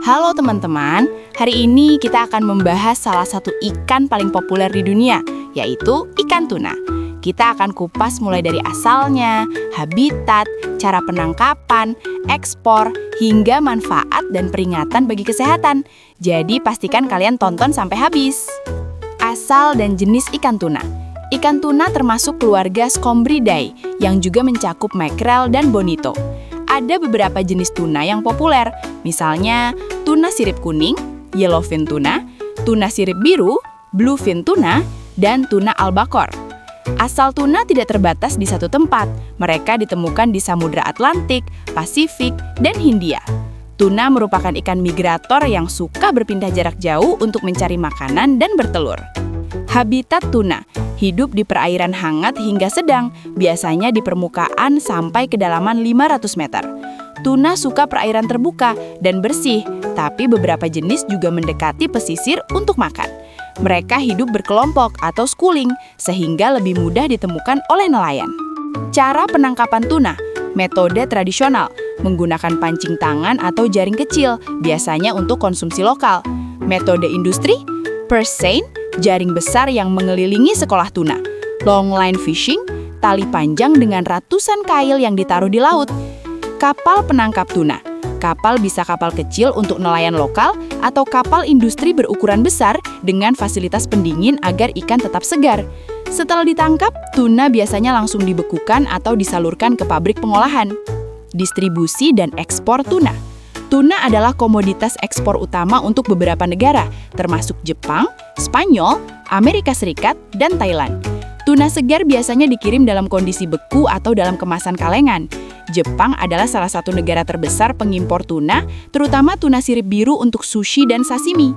Halo teman-teman, hari ini kita akan membahas salah satu ikan paling populer di dunia, yaitu ikan tuna. Kita akan kupas mulai dari asalnya, habitat, cara penangkapan, ekspor, hingga manfaat dan peringatan bagi kesehatan. Jadi pastikan kalian tonton sampai habis. Asal dan jenis ikan tuna. Ikan tuna termasuk keluarga Scombridae yang juga mencakup makrel dan bonito. Ada beberapa jenis tuna yang populer, misalnya tuna sirip kuning, yellowfin tuna sirip biru, bluefin tuna, dan tuna albacore. Asal tuna tidak terbatas di satu tempat, mereka ditemukan di Samudra Atlantik, Pasifik, dan Hindia. Tuna merupakan ikan migrator yang suka berpindah jarak jauh untuk mencari makanan dan bertelur. Habitat tuna hidup di perairan hangat hingga sedang, biasanya di permukaan sampai kedalaman 500 meter. Tuna suka perairan terbuka dan bersih, tapi beberapa jenis juga mendekati pesisir untuk makan. Mereka hidup berkelompok atau schooling, sehingga lebih mudah ditemukan oleh nelayan. Cara penangkapan tuna, metode tradisional, menggunakan pancing tangan atau jaring kecil, biasanya untuk konsumsi lokal. Metode industri, purse seine, jaring besar yang mengelilingi sekolah tuna. Long line fishing, tali panjang dengan ratusan kail yang ditaruh di laut. Kapal penangkap tuna. Kapal bisa kapal kecil untuk nelayan lokal atau kapal industri berukuran besar dengan fasilitas pendingin agar ikan tetap segar. Setelah ditangkap, tuna biasanya langsung dibekukan atau disalurkan ke pabrik pengolahan. Distribusi dan ekspor tuna. Tuna adalah komoditas ekspor utama untuk beberapa negara, termasuk Jepang, Spanyol, Amerika Serikat, dan Thailand. Tuna segar biasanya dikirim dalam kondisi beku atau dalam kemasan kalengan. Jepang adalah salah satu negara terbesar pengimpor tuna, terutama tuna sirip biru untuk sushi dan sashimi.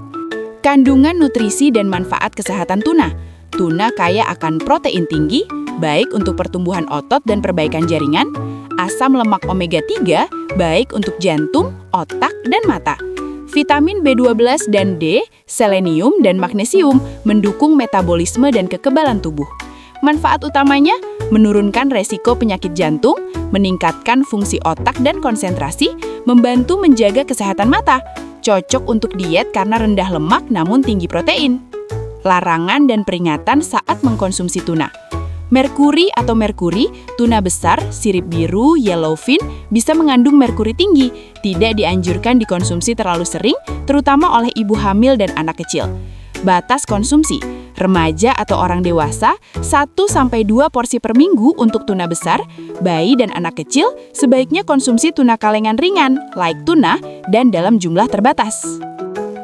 Kandungan nutrisi dan manfaat kesehatan tuna. Tuna kaya akan protein tinggi, baik untuk pertumbuhan otot dan perbaikan jaringan. Asam lemak omega 3, baik untuk jantung, otak, dan mata. Vitamin B12 dan D, selenium, dan magnesium mendukung metabolisme dan kekebalan tubuh. Manfaat utamanya, menurunkan resiko penyakit jantung, meningkatkan fungsi otak dan konsentrasi, membantu menjaga kesehatan mata, cocok untuk diet karena rendah lemak namun tinggi protein. Larangan dan peringatan saat mengkonsumsi tuna. Merkuri atau merkuri, tuna besar, sirip biru, yellowfin, bisa mengandung merkuri tinggi, tidak dianjurkan dikonsumsi terlalu sering, terutama oleh ibu hamil dan anak kecil. Batas konsumsi, remaja atau orang dewasa, 1-2 porsi per minggu untuk tuna besar, bayi dan anak kecil, sebaiknya konsumsi tuna kalengan ringan, like tuna, dan dalam jumlah terbatas.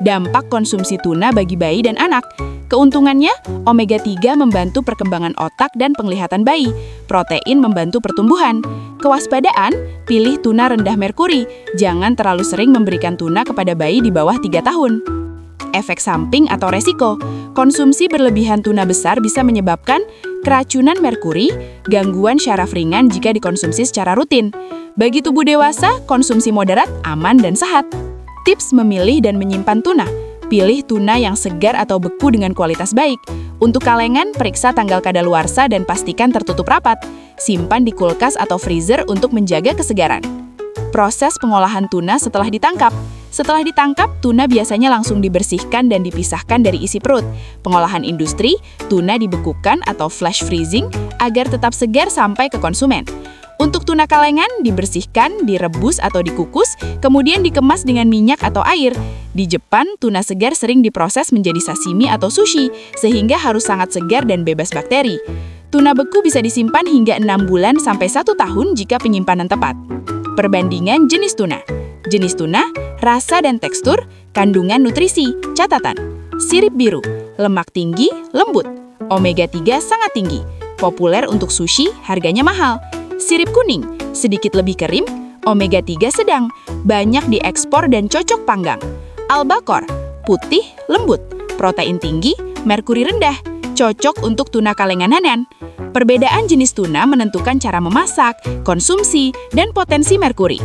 Dampak konsumsi tuna bagi bayi dan anak. Keuntungannya, omega 3 membantu perkembangan otak dan penglihatan bayi, protein membantu pertumbuhan. Kewaspadaan, pilih tuna rendah merkuri, jangan terlalu sering memberikan tuna kepada bayi di bawah 3 tahun. Efek samping atau resiko, konsumsi berlebihan tuna besar bisa menyebabkan keracunan merkuri, gangguan syaraf ringan jika dikonsumsi secara rutin. Bagi tubuh dewasa, konsumsi moderat, aman, dan sehat. Tips memilih dan menyimpan tuna. Pilih tuna yang segar atau beku dengan kualitas baik. Untuk kalengan, periksa tanggal kadaluarsa dan pastikan tertutup rapat. Simpan di kulkas atau freezer untuk menjaga kesegaran. Proses pengolahan tuna setelah ditangkap. Setelah ditangkap, tuna biasanya langsung dibersihkan dan dipisahkan dari isi perut. Pengolahan industri, tuna dibekukan atau flash freezing agar tetap segar sampai ke konsumen. Untuk tuna kalengan, dibersihkan, direbus atau dikukus, kemudian dikemas dengan minyak atau air. Di Jepang, tuna segar sering diproses menjadi sashimi atau sushi, sehingga harus sangat segar dan bebas bakteri. Tuna beku bisa disimpan hingga 6 bulan sampai 1 tahun jika penyimpanan tepat. Perbandingan jenis tuna. Jenis tuna, rasa dan tekstur, kandungan nutrisi, catatan. Sirip biru, lemak tinggi, lembut. Omega 3 sangat tinggi. Populer untuk sushi, harganya mahal. Sirip kuning, sedikit lebih kering, omega 3 sedang, banyak diekspor dan cocok panggang. Albacore, putih, lembut, protein tinggi, merkuri rendah, cocok untuk tuna kalengan-hanan. Perbedaan jenis tuna menentukan cara memasak, konsumsi, dan potensi merkuri.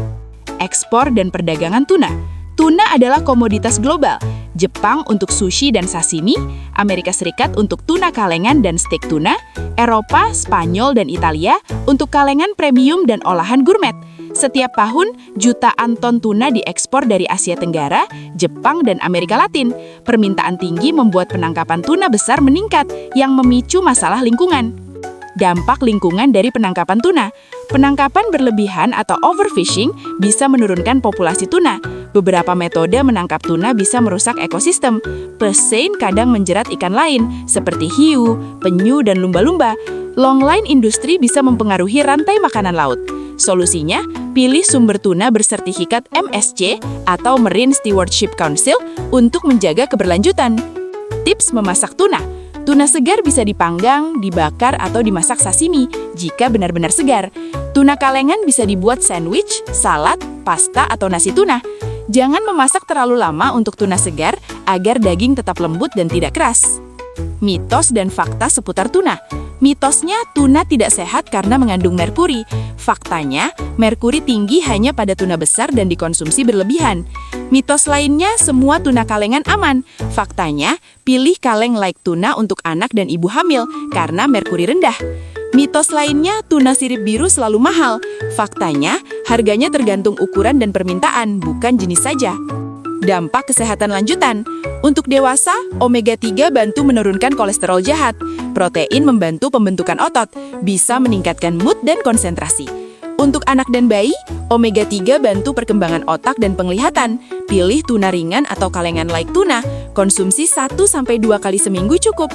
Ekspor dan perdagangan tuna. Tuna adalah komoditas global. Jepang untuk sushi dan sashimi, Amerika Serikat untuk tuna kalengan dan steak tuna, Eropa, Spanyol, dan Italia untuk kalengan premium dan olahan gourmet. Setiap tahun, jutaan ton tuna diekspor dari Asia Tenggara, Jepang, dan Amerika Latin. Permintaan tinggi membuat penangkapan tuna besar meningkat, yang memicu masalah lingkungan. Dampak lingkungan dari penangkapan tuna. Penangkapan berlebihan atau overfishing bisa menurunkan populasi tuna. Beberapa metode menangkap tuna bisa merusak ekosistem. Pesein kadang menjerat ikan lain, seperti hiu, penyu, dan lumba-lumba. Longline industri bisa mempengaruhi rantai makanan laut. Solusinya, pilih sumber tuna bersertifikat MSC atau Marine Stewardship Council untuk menjaga keberlanjutan. Tips memasak tuna. Tuna segar bisa dipanggang, dibakar, atau dimasak sashimi jika benar-benar segar. Tuna kalengan bisa dibuat sandwich, salad, pasta, atau nasi tuna. Jangan memasak terlalu lama untuk tuna segar agar daging tetap lembut dan tidak keras. Mitos dan fakta seputar tuna. Mitosnya, tuna tidak sehat karena mengandung merkuri. Faktanya, merkuri tinggi hanya pada tuna besar dan dikonsumsi berlebihan. Mitos lainnya, semua tuna kalengan aman. Faktanya, pilih kaleng like tuna untuk anak dan ibu hamil karena merkuri rendah. Mitos lainnya, tuna sirip biru selalu mahal. Faktanya, harganya tergantung ukuran dan permintaan, bukan jenis saja. Dampak kesehatan lanjutan. Untuk dewasa, omega-3 bantu menurunkan kolesterol jahat. Protein membantu pembentukan otot, bisa meningkatkan mood dan konsentrasi. Untuk anak dan bayi, omega-3 bantu perkembangan otak dan penglihatan. Pilih tuna ringan atau kalengan like tuna. Konsumsi 1-2 kali seminggu cukup.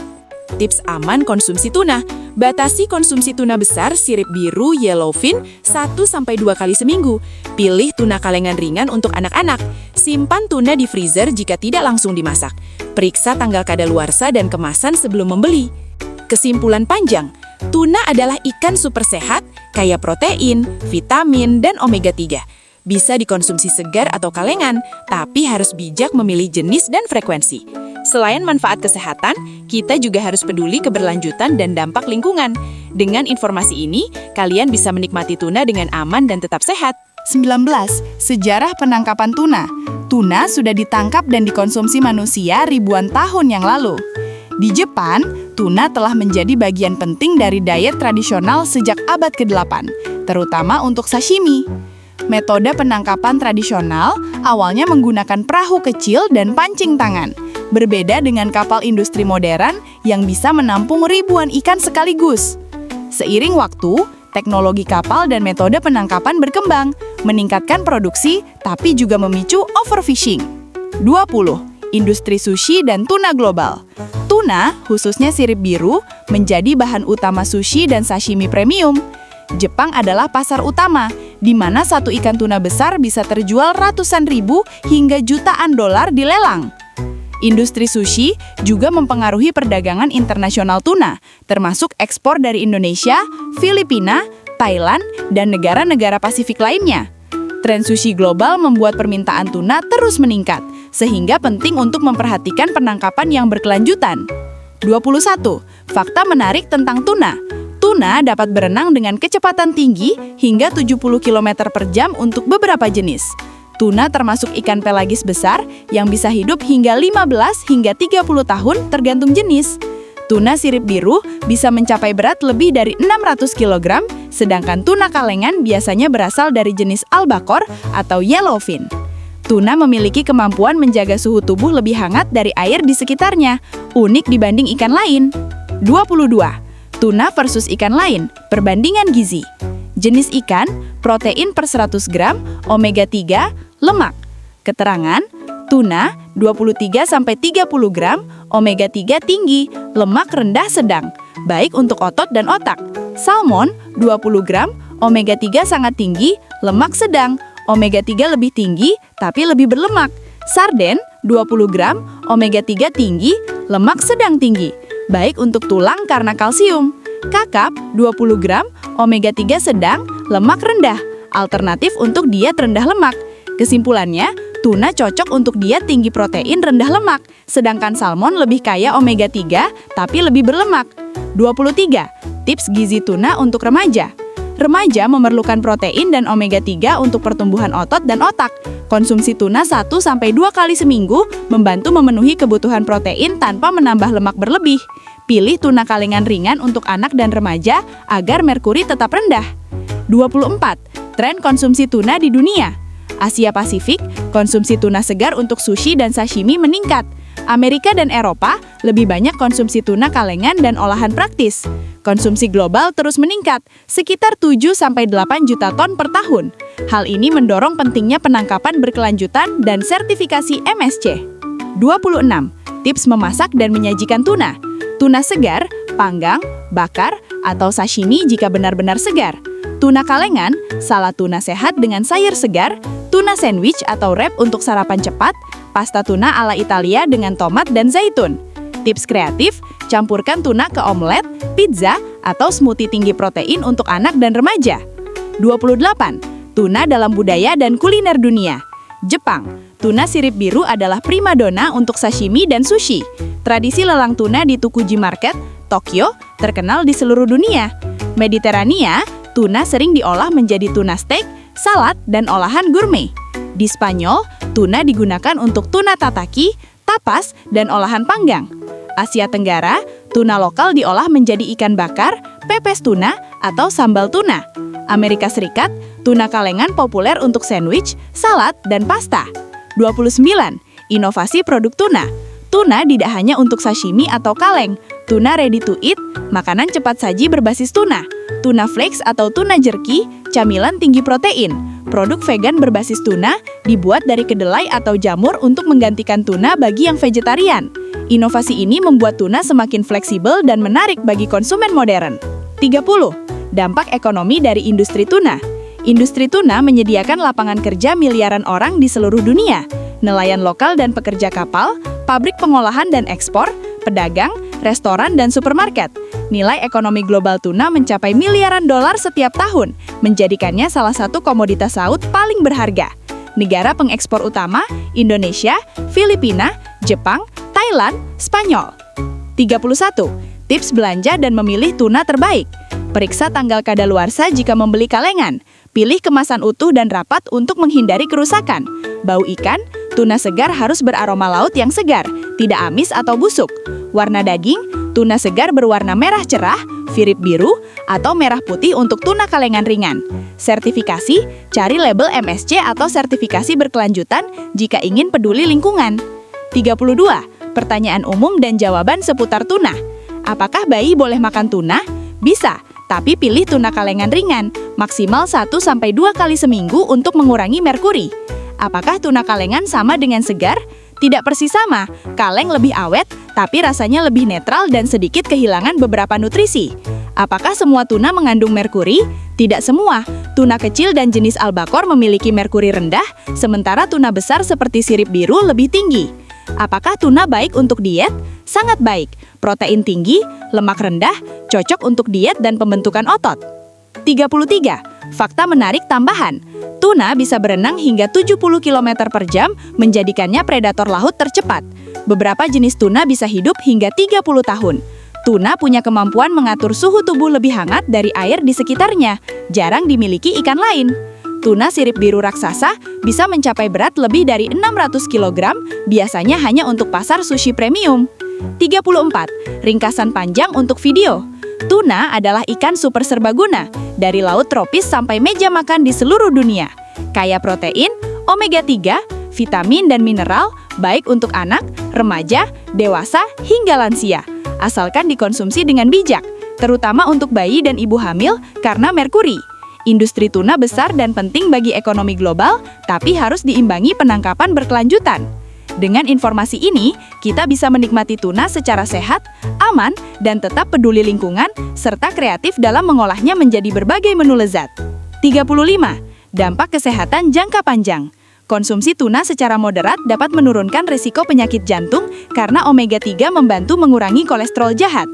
Tips aman konsumsi tuna. Batasi konsumsi tuna besar sirip biru yellowfin 1-2 kali seminggu. Pilih tuna kalengan ringan untuk anak-anak. Simpan tuna di freezer jika tidak langsung dimasak. Periksa tanggal kadaluarsa dan kemasan sebelum membeli. Kesimpulan panjang, tuna adalah ikan super sehat, kaya protein, vitamin, dan omega-3. Bisa dikonsumsi segar atau kalengan, tapi harus bijak memilih jenis dan frekuensi. Selain manfaat kesehatan, kita juga harus peduli keberlanjutan dan dampak lingkungan. Dengan informasi ini, kalian bisa menikmati tuna dengan aman dan tetap sehat. 19. Sejarah penangkapan tuna. Tuna sudah ditangkap dan dikonsumsi manusia ribuan tahun yang lalu. Di Jepang, tuna telah menjadi bagian penting dari diet tradisional sejak abad ke-8, terutama untuk sashimi. Metode penangkapan tradisional awalnya menggunakan perahu kecil dan pancing tangan. Berbeda dengan kapal industri modern yang bisa menampung ribuan ikan sekaligus. Seiring waktu, teknologi kapal dan metode penangkapan berkembang, meningkatkan produksi tapi juga memicu overfishing. 20. Industri sushi dan tuna global. Tuna, khususnya sirip biru, menjadi bahan utama sushi dan sashimi premium. Jepang adalah pasar utama, di mana satu ikan tuna besar bisa terjual ratusan ribu hingga jutaan dolar di lelang. Industri sushi juga mempengaruhi perdagangan internasional tuna, termasuk ekspor dari Indonesia, Filipina, Thailand, dan negara-negara Pasifik lainnya. Tren sushi global membuat permintaan tuna terus meningkat, sehingga penting untuk memperhatikan penangkapan yang berkelanjutan. 21. Fakta menarik tentang tuna. Tuna dapat berenang dengan kecepatan tinggi hingga 70 km per jam untuk beberapa jenis. Tuna termasuk ikan pelagis besar yang bisa hidup hingga 15 hingga 30 tahun tergantung jenis. Tuna sirip biru bisa mencapai berat lebih dari 600 kg, sedangkan tuna kalengan biasanya berasal dari jenis albacore atau yellowfin. Tuna memiliki kemampuan menjaga suhu tubuh lebih hangat dari air di sekitarnya, unik dibanding ikan lain. 22. Tuna versus ikan lain, perbandingan gizi. Jenis ikan, protein per 100 gram, omega-3, lemak. Keterangan, tuna 23-30 gram, omega-3 tinggi, lemak rendah sedang, baik untuk otot dan otak. Salmon 20 gram, omega-3 sangat tinggi, lemak sedang, omega-3 lebih tinggi tapi lebih berlemak. Sarden 20 gram, omega-3 tinggi, lemak sedang tinggi, baik untuk tulang karena kalsium. Kakap 20 gram, omega-3 sedang, lemak rendah, alternatif untuk diet rendah lemak. Kesimpulannya, tuna cocok untuk diet tinggi protein rendah lemak, sedangkan salmon lebih kaya omega-3 tapi lebih berlemak. 23. Tips gizi tuna untuk remaja. Remaja memerlukan protein dan omega-3 untuk pertumbuhan otot dan otak. Konsumsi tuna 1-2 kali seminggu membantu memenuhi kebutuhan protein tanpa menambah lemak berlebih. Pilih tuna kalengan ringan untuk anak dan remaja agar merkuri tetap rendah. 24. Tren konsumsi tuna di dunia. Asia Pasifik, konsumsi tuna segar untuk sushi dan sashimi meningkat. Amerika dan Eropa lebih banyak konsumsi tuna kalengan dan olahan praktis. Konsumsi global terus meningkat, sekitar 7-8 juta ton per tahun. Hal ini mendorong pentingnya penangkapan berkelanjutan dan sertifikasi MSC. 26. Tips memasak dan menyajikan tuna. Tuna segar, panggang, bakar, atau sashimi jika benar-benar segar. Tuna kalengan, salad tuna sehat dengan sayur segar, tuna sandwich atau wrap untuk sarapan cepat, pasta tuna ala Italia dengan tomat dan zaitun. Tips kreatif, campurkan tuna ke omelet, pizza, atau smoothie tinggi protein untuk anak dan remaja. 28. Tuna dalam budaya dan kuliner dunia. Jepang, tuna sirip biru adalah primadona untuk sashimi dan sushi. Tradisi lelang tuna di Tokuji Market, Tokyo, terkenal di seluruh dunia. Mediterania, tuna sering diolah menjadi tuna steak, salad, dan olahan gourmet. Di Spanyol, tuna digunakan untuk tuna tataki, tapas, dan olahan panggang. Asia Tenggara, tuna lokal diolah menjadi ikan bakar, pepes tuna, atau sambal tuna. Amerika Serikat, tuna kalengan populer untuk sandwich, salad, dan pasta. 29. Inovasi produk tuna. Tuna tidak hanya untuk sashimi atau kaleng. Tuna ready to eat, makanan cepat saji berbasis tuna. Tuna flakes atau tuna jerky, camilan tinggi protein. Produk vegan berbasis tuna dibuat dari kedelai atau jamur untuk menggantikan tuna bagi yang vegetarian. Inovasi ini membuat tuna semakin fleksibel dan menarik bagi konsumen modern. 30. Dampak ekonomi dari industri tuna. Industri tuna menyediakan lapangan kerja miliaran orang di seluruh dunia. Nelayan lokal dan pekerja kapal, pabrik pengolahan dan ekspor, pedagang, restoran, dan supermarket. Nilai ekonomi global tuna mencapai miliaran dolar setiap tahun, menjadikannya salah satu komoditas laut paling berharga. Negara pengekspor utama, Indonesia, Filipina, Jepang, Thailand, Spanyol. 31. Tips belanja dan memilih tuna terbaik. Periksa tanggal kadaluarsa jika membeli kalengan. Pilih kemasan utuh dan rapat untuk menghindari kerusakan. Bau ikan, tuna segar harus beraroma laut yang segar, tidak amis atau busuk. Warna daging, tuna segar berwarna merah cerah, firip biru, atau merah putih untuk tuna kalengan ringan. Sertifikasi, cari label MSC atau sertifikasi berkelanjutan jika ingin peduli lingkungan. 32. Pertanyaan umum dan jawaban seputar tuna. Apakah bayi boleh makan tuna? Bisa, tapi pilih tuna kalengan ringan, maksimal 1-2 kali seminggu untuk mengurangi merkuri. Apakah tuna kalengan sama dengan segar? Tidak persis sama, kaleng lebih awet, tapi rasanya lebih netral dan sedikit kehilangan beberapa nutrisi. Apakah semua tuna mengandung merkuri? Tidak semua. Tuna kecil dan jenis albacore memiliki merkuri rendah, sementara tuna besar seperti sirip biru lebih tinggi. Apakah tuna baik untuk diet? Sangat baik. Protein tinggi, lemak rendah, cocok untuk diet dan pembentukan otot. 33. Fakta menarik tambahan. Tuna bisa berenang hingga 70 km per jam, menjadikannya predator laut tercepat. Beberapa jenis tuna bisa hidup hingga 30 tahun. Tuna punya kemampuan mengatur suhu tubuh lebih hangat dari air di sekitarnya. Jarang dimiliki ikan lain. Tuna sirip biru raksasa bisa mencapai berat lebih dari 600 kg, biasanya hanya untuk pasar sushi premium. 34. Ringkasan panjang untuk video. Tuna adalah ikan super serbaguna, dari laut tropis sampai meja makan di seluruh dunia. Kaya protein, omega 3, vitamin dan mineral, baik untuk anak, remaja, dewasa, hingga lansia. Asalkan dikonsumsi dengan bijak, terutama untuk bayi dan ibu hamil karena merkuri. Industri tuna besar dan penting bagi ekonomi global, tapi harus diimbangi penangkapan berkelanjutan. Dengan informasi ini, kita bisa menikmati tuna secara sehat, aman, dan tetap peduli lingkungan, serta kreatif dalam mengolahnya menjadi berbagai menu lezat. 35. Dampak kesehatan jangka panjang. Konsumsi tuna secara moderat dapat menurunkan risiko penyakit jantung karena omega 3 membantu mengurangi kolesterol jahat.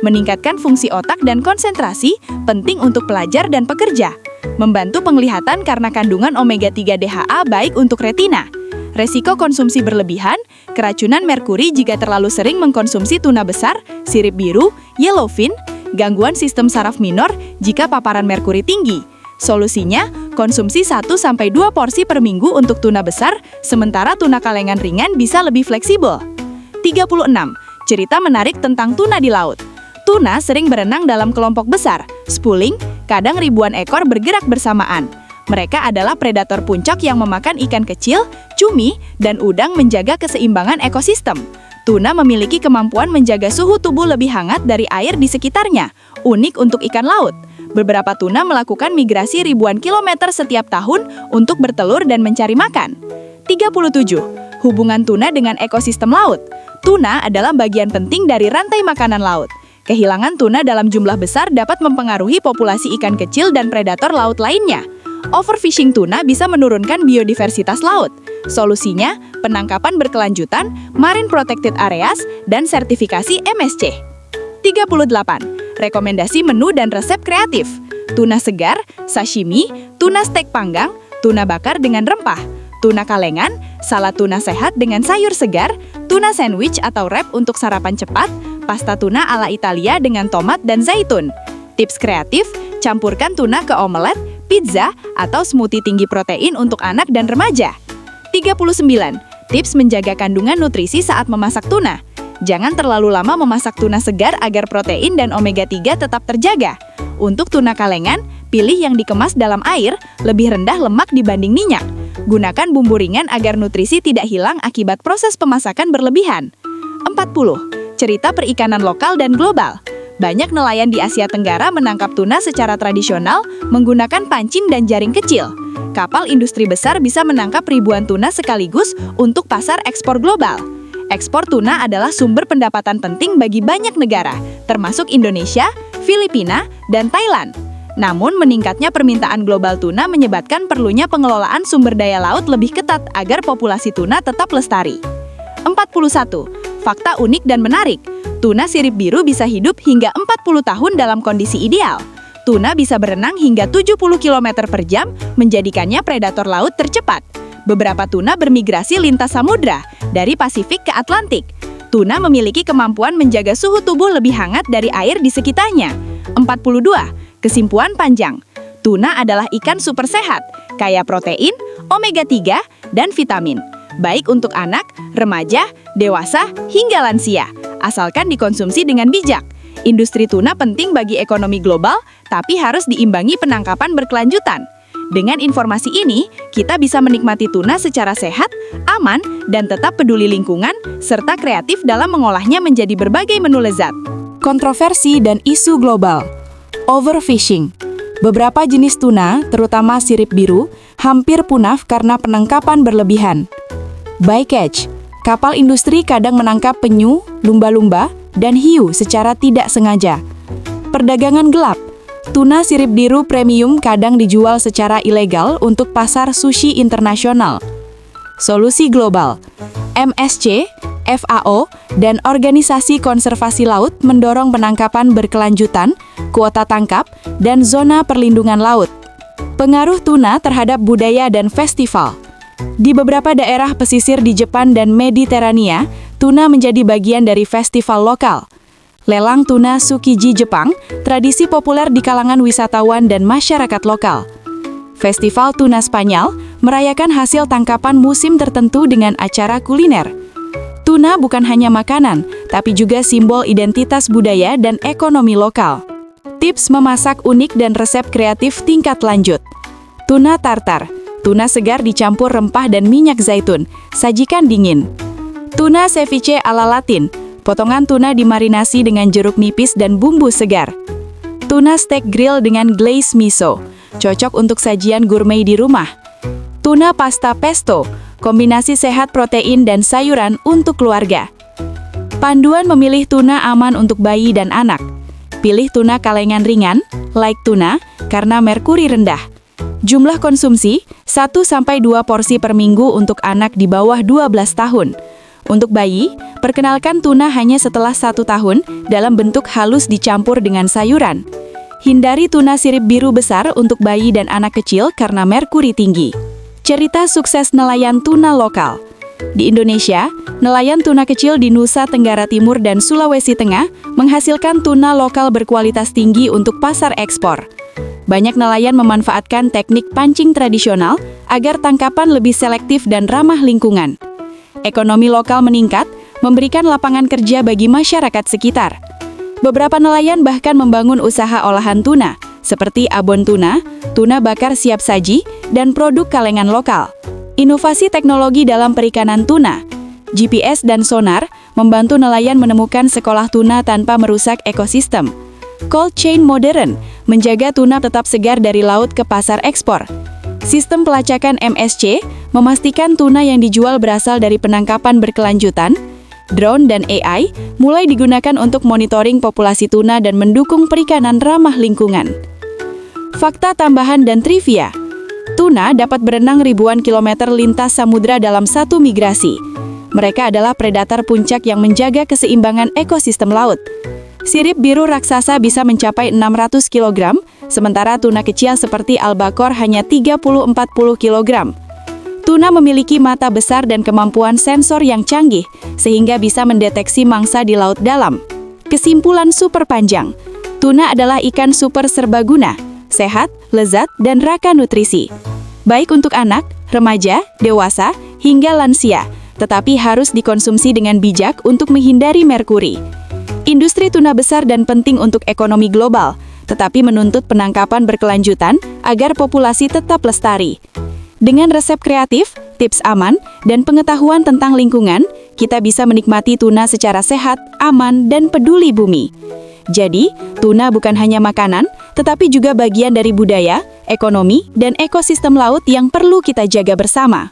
Meningkatkan fungsi otak dan konsentrasi, penting untuk pelajar dan pekerja. Membantu penglihatan karena kandungan omega 3 DHA baik untuk retina. Resiko konsumsi berlebihan, keracunan merkuri jika terlalu sering mengkonsumsi tuna besar, sirip biru, yellowfin, gangguan sistem saraf minor jika paparan merkuri tinggi. Solusinya, konsumsi 1-2 porsi per minggu untuk tuna besar, sementara tuna kalengan ringan bisa lebih fleksibel. 36. Cerita menarik tentang tuna di laut. Tuna sering berenang dalam kelompok besar, spooling, kadang ribuan ekor bergerak bersamaan. Mereka adalah predator puncak yang memakan ikan kecil, cumi, dan udang menjaga keseimbangan ekosistem. Tuna memiliki kemampuan menjaga suhu tubuh lebih hangat dari air di sekitarnya, unik untuk ikan laut. Beberapa tuna melakukan migrasi ribuan kilometer setiap tahun untuk bertelur dan mencari makan. 37. Hubungan tuna dengan ekosistem laut. Tuna adalah bagian penting dari rantai makanan laut. Kehilangan tuna dalam jumlah besar dapat mempengaruhi populasi ikan kecil dan predator laut lainnya. Overfishing tuna bisa menurunkan biodiversitas laut. Solusinya, penangkapan berkelanjutan, marine protected areas, dan sertifikasi MSC. 38. Rekomendasi menu dan resep kreatif. Tuna segar, sashimi, tuna steak panggang, tuna bakar dengan rempah, tuna kalengan, salad tuna sehat dengan sayur segar, tuna sandwich atau wrap untuk sarapan cepat, pasta tuna ala Italia dengan tomat dan zaitun. Tips kreatif, campurkan tuna ke omelet, pizza, atau smoothie tinggi protein untuk anak dan remaja. 39. Tips menjaga kandungan nutrisi saat memasak tuna. Jangan terlalu lama memasak tuna segar agar protein dan omega-3 tetap terjaga. Untuk tuna kalengan, pilih yang dikemas dalam air, lebih rendah lemak dibanding minyak. Gunakan bumbu ringan agar nutrisi tidak hilang akibat proses pemasakan berlebihan. 40. Cerita perikanan lokal dan global. Banyak nelayan di Asia Tenggara menangkap tuna secara tradisional menggunakan pancing dan jaring kecil. Kapal industri besar bisa menangkap ribuan tuna sekaligus untuk pasar ekspor global. Ekspor tuna adalah sumber pendapatan penting bagi banyak negara, termasuk Indonesia, Filipina, dan Thailand. Namun, meningkatnya permintaan global tuna menyebabkan perlunya pengelolaan sumber daya laut lebih ketat agar populasi tuna tetap lestari. 41. Fakta unik dan menarik. Tuna sirip biru bisa hidup hingga 40 tahun dalam kondisi ideal. Tuna bisa berenang hingga 70 km per jam, menjadikannya predator laut tercepat. Beberapa tuna bermigrasi lintas samudra, dari Pasifik ke Atlantik. Tuna memiliki kemampuan menjaga suhu tubuh lebih hangat dari air di sekitarnya. 42. Kesimpulan panjang. Tuna adalah ikan super sehat, kaya protein, omega-3, dan vitamin. Baik untuk anak, remaja, dewasa, hingga lansia, asalkan dikonsumsi dengan bijak. Industri tuna penting bagi ekonomi global, tapi harus diimbangi penangkapan berkelanjutan. Dengan informasi ini, kita bisa menikmati tuna secara sehat, aman, dan tetap peduli lingkungan, serta kreatif dalam mengolahnya menjadi berbagai menu lezat. Kontroversi dan isu global. Overfishing. Beberapa jenis tuna, terutama sirip biru, hampir punah karena penangkapan berlebihan. Bycatch. Kapal industri kadang menangkap penyu, lumba-lumba, dan hiu secara tidak sengaja. Perdagangan gelap. Tuna sirip biru premium kadang dijual secara ilegal untuk pasar sushi internasional. Solusi global. MSC, FAO, dan Organisasi Konservasi Laut mendorong penangkapan berkelanjutan, kuota tangkap, dan zona perlindungan laut. Pengaruh tuna terhadap budaya dan festival. Di beberapa daerah pesisir di Jepan dan Mediterania, tuna menjadi bagian dari festival lokal. Lelang tuna Tsukiji Jepang, tradisi populer di kalangan wisatawan dan masyarakat lokal. Festival tuna Spanyol merayakan hasil tangkapan musim tertentu dengan acara kuliner. Tuna bukan hanya makanan, tapi juga simbol identitas budaya dan ekonomi lokal. Tips memasak unik dan resep kreatif tingkat lanjut. Tuna tartar. Tuna segar dicampur rempah dan minyak zaitun, sajikan dingin. Tuna ceviche ala Latin. Potongan tuna dimarinasi dengan jeruk nipis dan bumbu segar. Tuna steak grill dengan glaze miso, cocok untuk sajian gourmet di rumah. Tuna pasta pesto, kombinasi sehat protein dan sayuran untuk keluarga. Panduan memilih tuna aman untuk bayi dan anak. Pilih tuna kalengan ringan, like tuna, karena merkuri rendah. Jumlah konsumsi, 1-2 porsi per minggu untuk anak di bawah 12 tahun. Untuk bayi, perkenalkan tuna hanya setelah 1 tahun dalam bentuk halus dicampur dengan sayuran. Hindari tuna sirip biru besar untuk bayi dan anak kecil karena merkuri tinggi. Cerita sukses nelayan tuna lokal. Di Indonesia, nelayan tuna kecil di Nusa Tenggara Timur dan Sulawesi Tengah menghasilkan tuna lokal berkualitas tinggi untuk pasar ekspor. Banyak nelayan memanfaatkan teknik pancing tradisional agar tangkapan lebih selektif dan ramah lingkungan. Ekonomi lokal meningkat, memberikan lapangan kerja bagi masyarakat sekitar. Beberapa nelayan bahkan membangun usaha olahan tuna, seperti abon tuna, tuna bakar siap saji, dan produk kalengan lokal. Inovasi teknologi dalam perikanan tuna, GPS dan sonar, membantu nelayan menemukan sekolah tuna tanpa merusak ekosistem. Cold chain modern, menjaga tuna tetap segar dari laut ke pasar ekspor. Sistem pelacakan MSC, memastikan tuna yang dijual berasal dari penangkapan berkelanjutan. Drone dan AI mulai digunakan untuk monitoring populasi tuna dan mendukung perikanan ramah lingkungan. Fakta tambahan dan trivia. Tuna dapat berenang ribuan kilometer lintas samudra dalam satu migrasi. Mereka adalah predator puncak yang menjaga keseimbangan ekosistem laut. Sirip biru raksasa bisa mencapai 600 kg, sementara tuna kecil seperti albacore hanya 30-40 kg. Tuna memiliki mata besar dan kemampuan sensor yang canggih, sehingga bisa mendeteksi mangsa di laut dalam. Kesimpulan super panjang, tuna adalah ikan super serbaguna, sehat, lezat, dan raka nutrisi. Baik untuk anak, remaja, dewasa, hingga lansia, tetapi harus dikonsumsi dengan bijak untuk menghindari merkuri. Industri tuna besar dan penting untuk ekonomi global, tetapi menuntut penangkapan berkelanjutan agar populasi tetap lestari. Dengan resep kreatif, tips aman, dan pengetahuan tentang lingkungan, kita bisa menikmati tuna secara sehat, aman, dan peduli bumi. Jadi, tuna bukan hanya makanan, tetapi juga bagian dari budaya, ekonomi, dan ekosistem laut yang perlu kita jaga bersama.